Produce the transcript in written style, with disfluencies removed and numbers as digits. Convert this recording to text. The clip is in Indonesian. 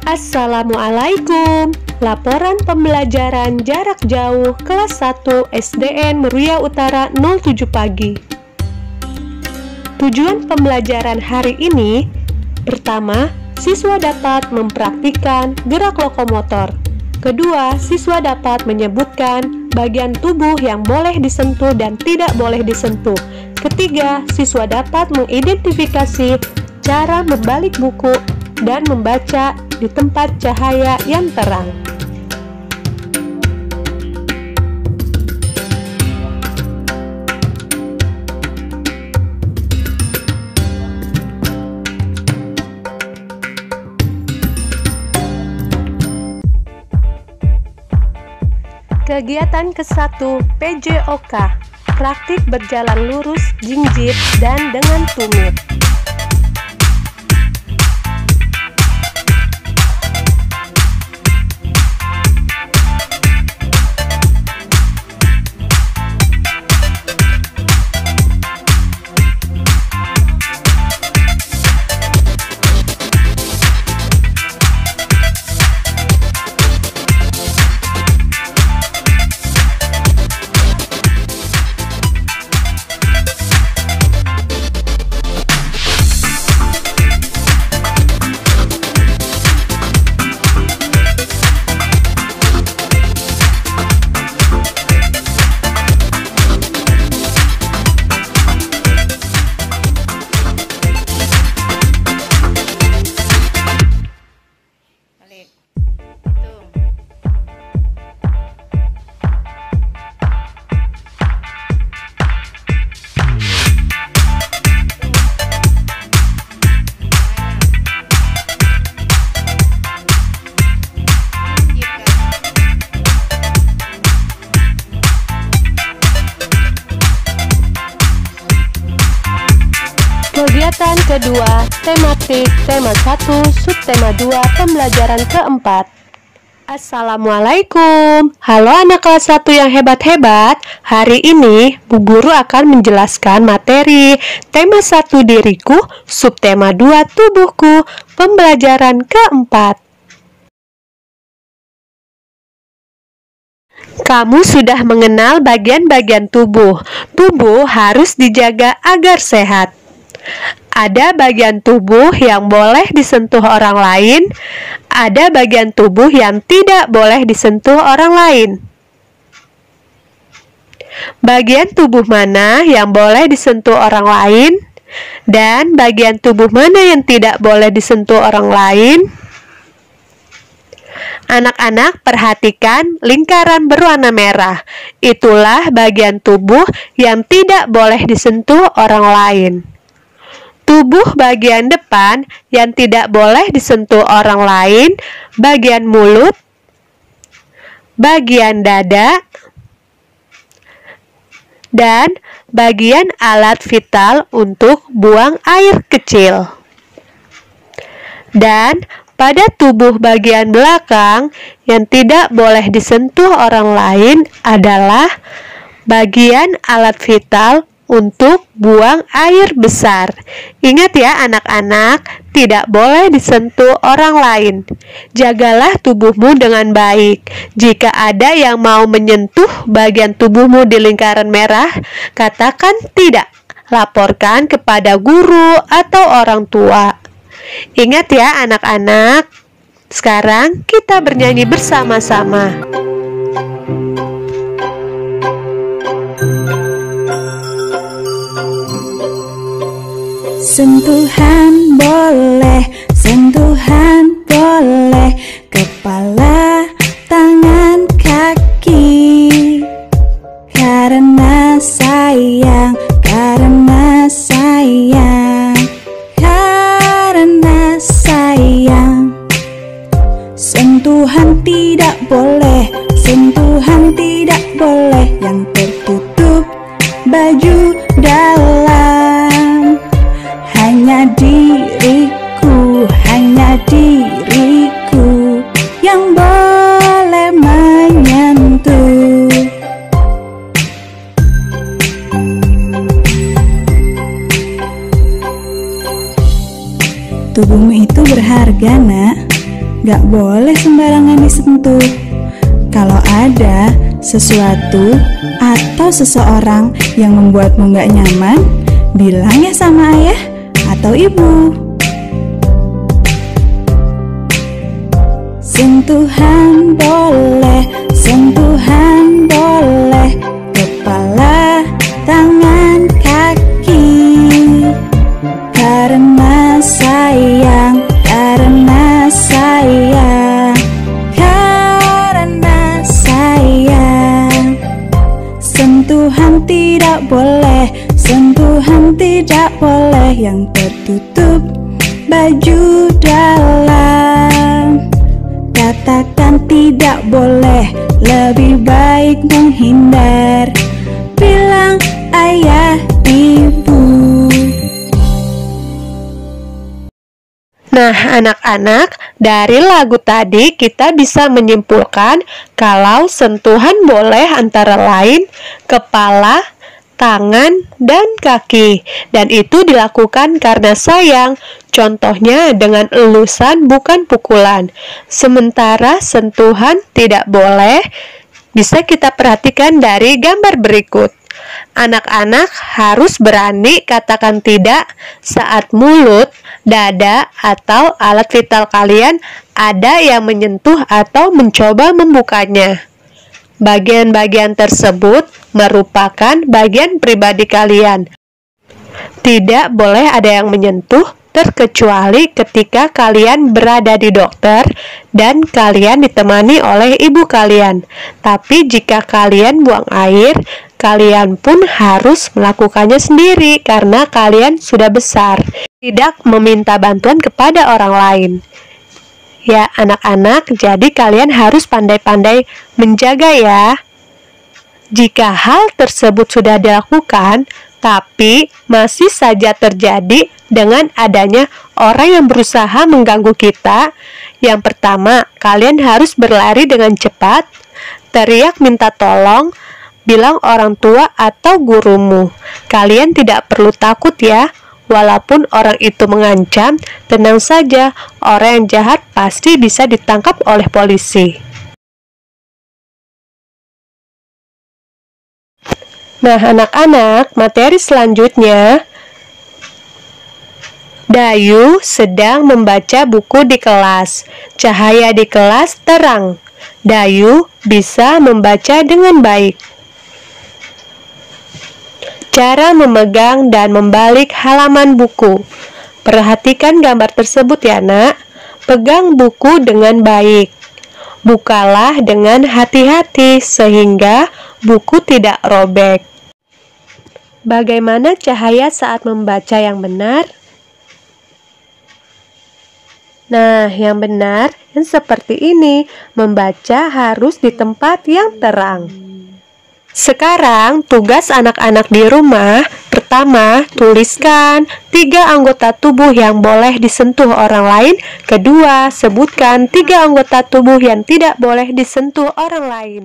Assalamualaikum. Laporan pembelajaran jarak jauh kelas 1 SDN Meruya Utara 07 pagi. Tujuan pembelajaran hari ini: pertama, siswa dapat mempraktikkan gerak lokomotor. Kedua, siswa dapat menyebutkan bagian tubuh yang boleh disentuh dan tidak boleh disentuh. Ketiga, siswa dapat mengidentifikasi cara membalik buku dan membaca di tempat cahaya yang terang. Kegiatan ke-1 PJOK, praktik berjalan lurus, jinjit, dan dengan tumit. Kegiatan kedua, tematik, tema 1, subtema 2, pembelajaran keempat. Assalamualaikum. Halo anak kelas 1 yang hebat-hebat. Hari ini Bu Guru akan menjelaskan materi tema 1 diriku, subtema 2 tubuhku, pembelajaran keempat. Kamu sudah mengenal bagian-bagian tubuh. Tubuh harus dijaga agar sehat. Ada bagian tubuh yang boleh disentuh orang lain, ada bagian tubuh yang tidak boleh disentuh orang lain. Bagian tubuh mana yang boleh disentuh orang lain, dan bagian tubuh mana yang tidak boleh disentuh orang lain? Anak-anak, perhatikan lingkaran berwarna merah. Itulah bagian tubuh yang tidak boleh disentuh orang lain. Tubuh bagian depan yang tidak boleh disentuh orang lain, bagian mulut, bagian dada, dan bagian alat vital untuk buang air kecil. Dan pada tubuh bagian belakang yang tidak boleh disentuh orang lain adalah bagian alat vital untuk buang air besar. Ingat ya anak-anak, tidak boleh disentuh orang lain. Jagalah tubuhmu dengan baik. Jika ada yang mau menyentuh bagian tubuhmu di lingkaran merah, katakan tidak. Laporkan kepada guru atau orang tua. Ingat ya anak-anak. Sekarang kita bernyanyi bersama-sama. Sentuhan boleh, kepala, tangan, kaki. Karena sayang, karena sayang. Sentuhan tidak boleh, yang tertutup baju dalam. Hanya diriku yang boleh menyentuh. Tubuhmu itu berharga, nak. gak boleh sembarangan disentuh. Kalau ada sesuatu atau seseorang yang membuatmu gak nyaman, bilang ya sama ayah atau ibu. Sentuhan boleh, sentuhan boleh, kepala, tangan, kaki. Karena sayang, karena sayang, karena sayang. Sentuhan tidak boleh, sentuhan tidak boleh yang tertutup baju dalam. Katakan tidak boleh, lebih baik menghindar. Bilang ayah, ibu. Nah, anak-anak, dari lagu tadi kita bisa menyimpulkan kalau sentuhan boleh antara lain kepala, tangan, dan kaki. Dan itu dilakukan karena sayang. Contohnya dengan elusan bukan pukulan. Sementara sentuhan tidak boleh bisa kita perhatikan dari gambar berikut. Anak-anak harus berani katakan tidak saat mulut, dada, atau alat vital kalian ada yang menyentuh atau mencoba membukanya. Bagian-bagian tersebut merupakan bagian pribadi kalian. Tidak boleh ada yang menyentuh terkecuali ketika kalian berada di dokter dan kalian ditemani oleh ibu kalian. Tapi jika kalian buang air, kalian pun harus melakukannya sendiri karena kalian sudah besar. Tidak meminta bantuan kepada orang lain. Ya anak-anak, jadi kalian harus pandai-pandai menjaga ya. Jika hal tersebut sudah dilakukan, tapi masih saja terjadi dengan adanya orang yang berusaha mengganggu kita, yang pertama, kalian harus berlari dengan cepat, teriak minta tolong, bilang orang tua atau gurumu. Kalian tidak perlu takut ya. Walaupun orang itu mengancam, tenang saja, orang yang jahat pasti bisa ditangkap oleh polisi. Nah, anak-anak, materi selanjutnya, Dayu sedang membaca buku di kelas. Cahaya di kelas terang. Dayu bisa membaca dengan baik. Cara memegang dan membalik halaman buku. Perhatikan gambar tersebut ya nak. Pegang buku dengan baik. Bukalah dengan hati-hati sehingga buku tidak robek. Bagaimana cahaya saat membaca yang benar? Nah, yang benar yang seperti ini. Membaca harus di tempat yang terang. Sekarang tugas anak-anak di rumah. Pertama, tuliskan 3 anggota tubuh yang boleh disentuh orang lain. Kedua, sebutkan 3 anggota tubuh yang tidak boleh disentuh orang lain.